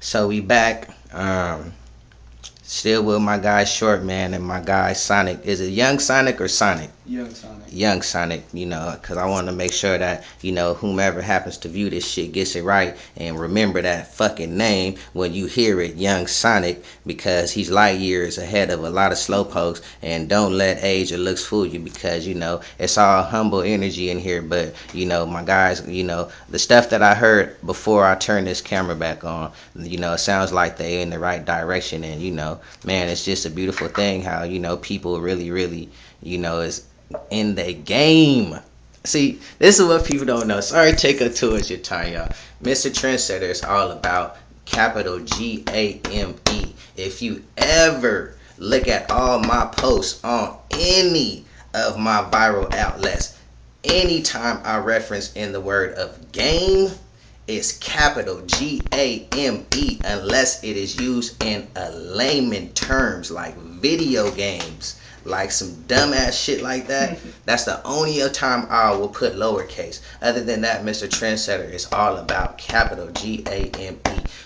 So we back. Still with my guy Short Man and my guy Sonic. Is it Young Sonic or Sonic? Young Sonic. Young Sonic, because I want to make sure that, whomever happens to view this shit gets it right and remember that fucking name when you hear it, Young Sonic, because he's light years ahead of a lot of slowpokes. And don't let age or looks fool you because, it's all humble energy in here. But, my guys, the stuff that I heard before I turned this camera back on, it sounds like they in the right direction. And, man, it's just a beautiful thing how, people really, really, is in the game. See, this is what people don't know. Sorry, take up too much your time, y'all. Mr. Trendsetter is all about capital GAME. If you ever look at all my posts on any of my viral outlets, anytime I reference in the word of game, it's capital GAME unless it is used in a layman terms like video games, like some dumbass shit like that. That's the only time I will put lowercase. Other than that, Mr. Trendsetter is all about capital GAME.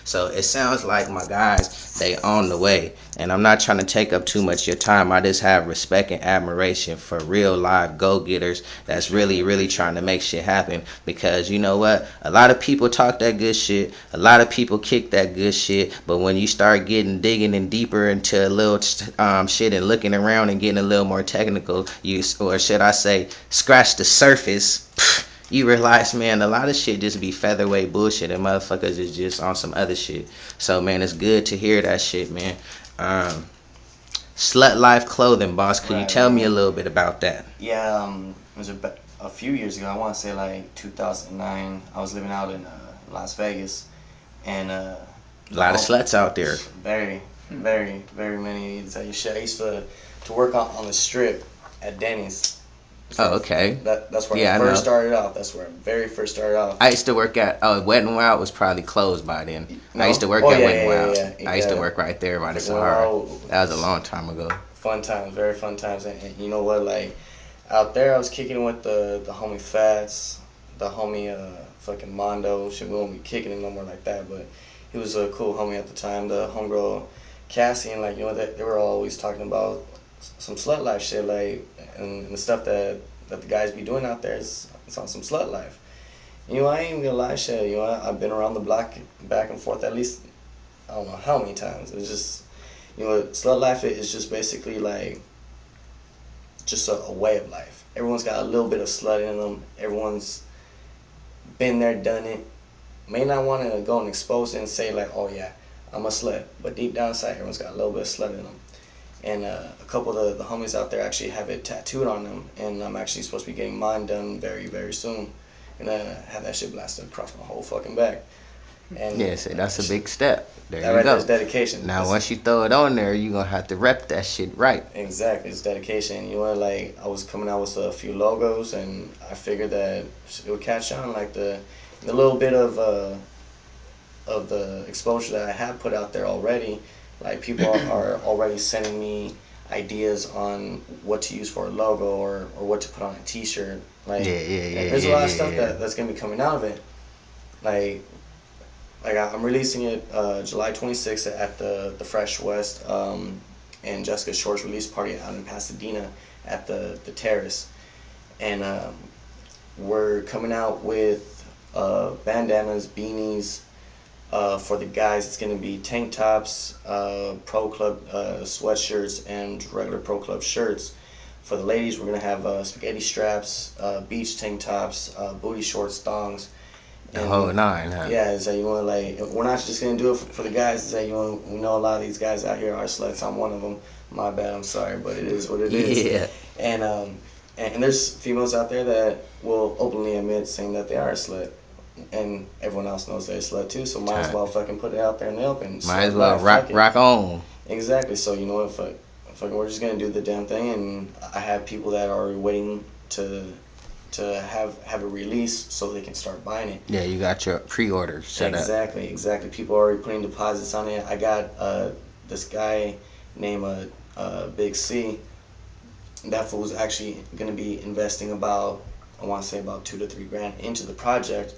So it sounds like my guys, they on the way. And I'm not trying to take up too much of your time. I just have respect and admiration for real live go-getters that's really, really trying to make shit happen. Because you know what? A lot of people talk that good shit. A lot of people kick that good shit. But when you start digging in deeper into a little shit and looking around and getting a little more technical, or should I say, scratch the surface, you realize, man, a lot of shit just be featherweight bullshit and motherfuckers is just on some other shit. So, man, it's good to hear that shit, man. Um, Slut Life Clothing, boss. Could you tell me a little bit about that? Yeah, it was a few years ago. I want to say like 2009. I was living out in Las Vegas, and a lot of sluts out there. Very, very, very many. I used to work on the strip at Denny's. Oh, okay. That's where I first started off. That's where I very first started off. I used to work at Wet n Wild was probably closed by then. No? I used to work at Wet n Wild. I used to work right there by the Sahara. That was a long time ago. Fun times, very fun times. And you know what? Like out there, I was kicking with the homie Fats, the homie fucking Mondo. Shit, we won't be kicking it no more like that. But he was a cool homie at the time. The homegirl Cassie, and like they were always talking about some slut life shit, like and the stuff that the guys be doing out there is it's on some slut life. I ain't even gonna lie, shit. I've been around the block back and forth at least I don't know how many times. It's just slut life is just basically like just a way of life. Everyone's got a little bit of slut in them. Everyone's been there, done it. May not want to go and expose it and say like, oh yeah, I'm a slut, but deep down inside, everyone's got a little bit of slut in them. And a couple of the homies out there actually have it tattooed on them, and I'm actually supposed to be getting mine done very, very soon. And have that shit blasted across my whole fucking back. And yeah, so that's a big step. There that you right go. That's dedication. Now, once you throw it on there, you're going to have to rep that shit right. Exactly, it's dedication. Like, I was coming out with a few logos, and I figured that it would catch on, like the little bit of the exposure that I have put out there already. Like people are already sending me ideas on what to use for a logo or what to put on a T-shirt. Like, there's a lot of stuff that's gonna be coming out of it. Like I'm releasing it July 26th at the Fresh West and Jessica Shore's release party out in Pasadena at the Terrace, and we're coming out with bandanas, beanies. For the guys, it's going to be tank tops, Pro Club sweatshirts, and regular Pro Club shirts. For the ladies, we're going to have spaghetti straps, beach tank tops, booty shorts, thongs. The whole nine, huh? Yeah, so we're not just going to do it for the guys. We know a lot of these guys out here are sluts. I'm one of them. My bad, I'm sorry, but it is what it is. Yeah. And there's females out there that will openly admit saying that they are a slut. And everyone else knows they're a slut too, so might as well fucking put it out there in the open. Might as well rock on. Exactly. So what, we're just gonna do the damn thing, and I have people that are waiting to have a release so they can start buying it. Yeah, you got your pre-order set up. Exactly. People are already putting deposits on it. I got this guy named Big C. That fool's actually gonna be investing about, I want to say about $2 to $3 grand into the project.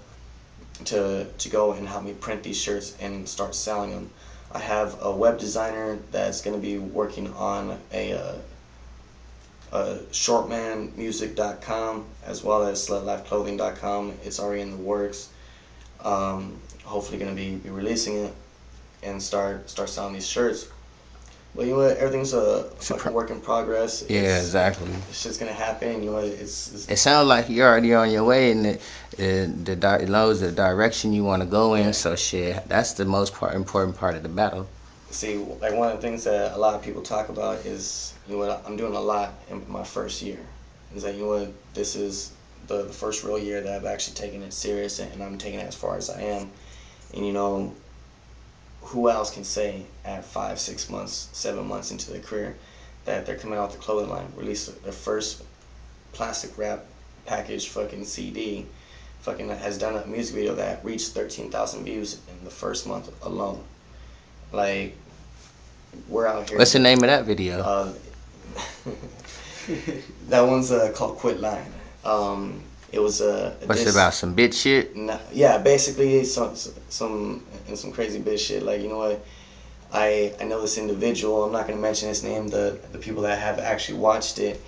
to go and help me print these shirts and start selling them. I have a web designer that's going to be working on a shortmanmusic.com as well as slutlifeclothing.com. It's already in the works. Hopefully going to be releasing it and start selling these shirts. But you know what? Everything's a fucking work in progress. Yeah, exactly. It's just gonna happen. You know, It sounds like you're already on your way, and it knows the direction you want to go in. Yeah. So shit, that's the most important part of the battle. See, like one of the things that a lot of people talk about is, you know what, I'm doing a lot in my first year. Is that, you know what, this is the first real year that I've actually taken it serious and I'm taking it as far as I am. And you know, who else can say at 5, 6 months, 7 months into their career that they're coming out the clothing line, release their first plastic wrap package fucking CD, fucking has done a music video that reached 13,000 views in the first month alone. Like, we're out here. What's the name of that video? That one's called Quit Lying. It was What's it about? Some bitch shit? Yeah, basically some crazy bitch shit. Like, you know what? I know this individual. I'm not gonna mention his name. The people that have actually watched it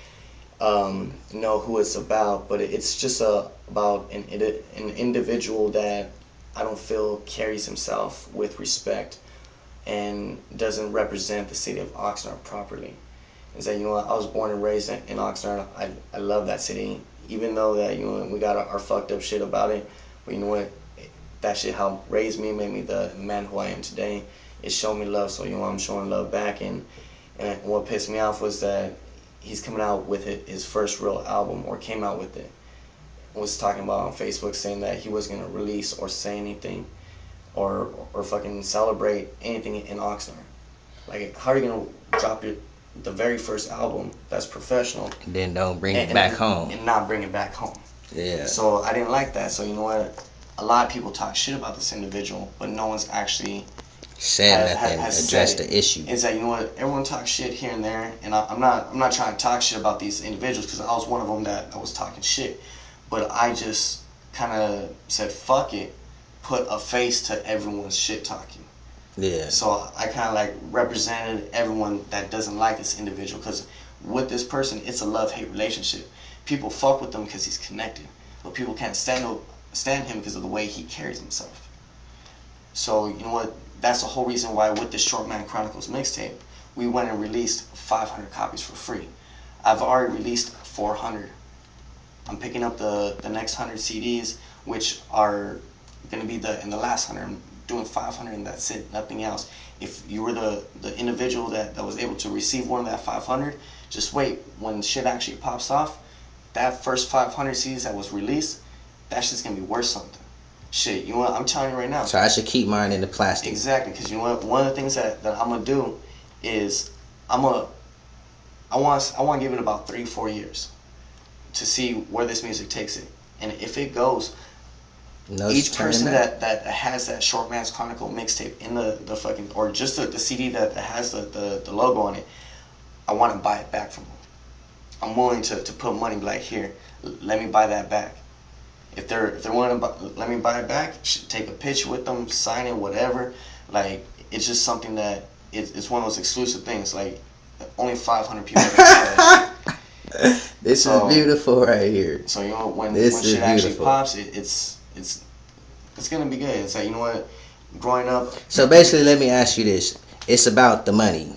know who it's about. But it's just about an individual that I don't feel carries himself with respect and doesn't represent the city of Oxnard properly. Is that, you know, I was born and raised in Oxnard. I love that city, even though that, you know, we got our fucked up shit about it. But you know what? That shit helped raise me, made me the man who I am today. It showed me love, so you know I'm showing love back. And what pissed me off was that he's coming out with his first real album, or came out with it. Was talking about on Facebook saying that he wasn't gonna release or say anything or fucking celebrate anything in Oxnard. Like, how are you gonna drop the very first album that's professional, And then don't bring it back home, and not bring it back home? Yeah. So I didn't like that. So you know what? A lot of people talk shit about this individual, but no one's actually said nothing, addressed the issue. It's that, you know what? Everyone talks shit here and there, and I'm not trying to talk shit about these individuals because I was one of them that was talking shit, but I just kind of said fuck it, put a face to everyone's shit talking. Yeah. So I kind of like represented everyone that doesn't like this individual, because with this person, it's a love-hate relationship. People fuck with him because he's connected, but people can't stand him because of the way he carries himself. So you know what? That's the whole reason why with the Short Man Chronicles mixtape, we went and released 500 copies for free. I've already released 400. I'm picking up the next 100 CDs, which are going to be in the last 100. I'm doing 500 and that's it, nothing else. If you were the individual that was able to receive one of that 500, just wait. When shit actually pops off, that first 500 CDs that was released, that shit's going to be worth something. Shit, you know what? I'm telling you right now. So I should keep mine in the plastic. Exactly, because you know what? One of the things that I'm going to do is I want to give it about 3-4 years to see where this music takes it. And if it goes, each person that has that Short Man's Chronicle mixtape in the fucking, or just the CD that has the logo on it, I want to buy it back from them. I'm willing to put money, like, here, let me buy that back. If they're willing to let me buy it back, take a picture with them, sign it, whatever. Like, it's just something that it's one of those exclusive things. Like, only 500 people can have it. This is beautiful right here. So you know, when shit actually pops, it's gonna be good. It's like, you know what, growing up. So basically, let me ask you this: it's about the money,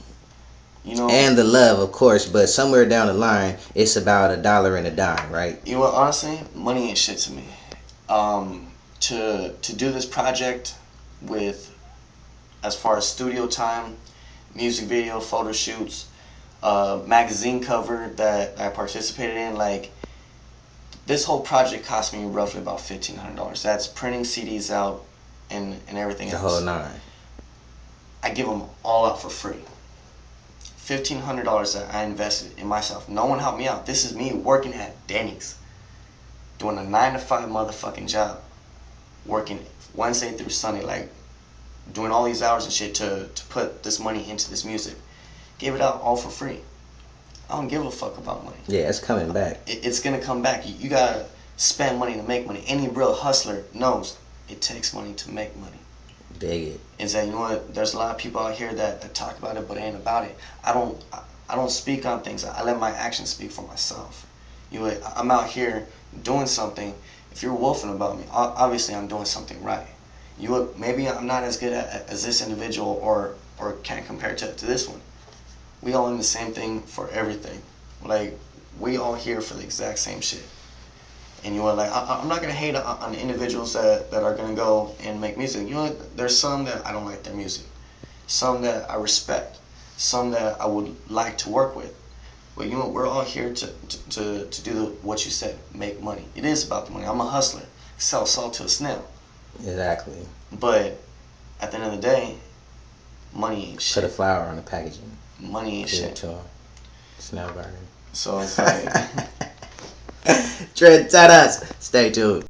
you know, and the love, of course, but somewhere down the line, it's about a dollar and a dime, right? You know what? Honestly, money ain't shit to me. To do this project with, as far as studio time, music video, photo shoots, magazine cover that I participated in, like, this whole project cost me roughly about $1,500. That's printing CDs out and everything else. The whole nine. I give them all out for free. $1,500 that I invested in myself. No one helped me out. This is me working at Denny's, doing a 9 to 5 motherfucking job, working Wednesday through Sunday, like doing all these hours and shit to put this money into this music. Gave it out all for free. I don't give a fuck about money. Yeah, it's coming back. It's gonna come back. You gotta spend money to make money. Any real hustler knows it takes money to make money. Dig it. Is that, you know what? There's a lot of people out here that talk about it, but ain't about it. I don't speak on things. I let my actions speak for myself. I'm out here doing something. If you're wolfing about me, obviously I'm doing something right. Maybe I'm not as good as this individual, or can't compare to this one. We all in the same thing for everything. Like, we all here for the exact same shit. And I'm not gonna hate on individuals that are gonna go and make music. There's some that I don't like their music, some that I respect, some that I would like to work with. But we're all here to do what you said, make money. It is about the money. I'm a hustler. Sell salt to a snail. Exactly. But at the end of the day, money ain't shit. Put a flower on the packaging. Money ain't shit. To him. Snail garden. So it's like Trend, us. Stay tuned.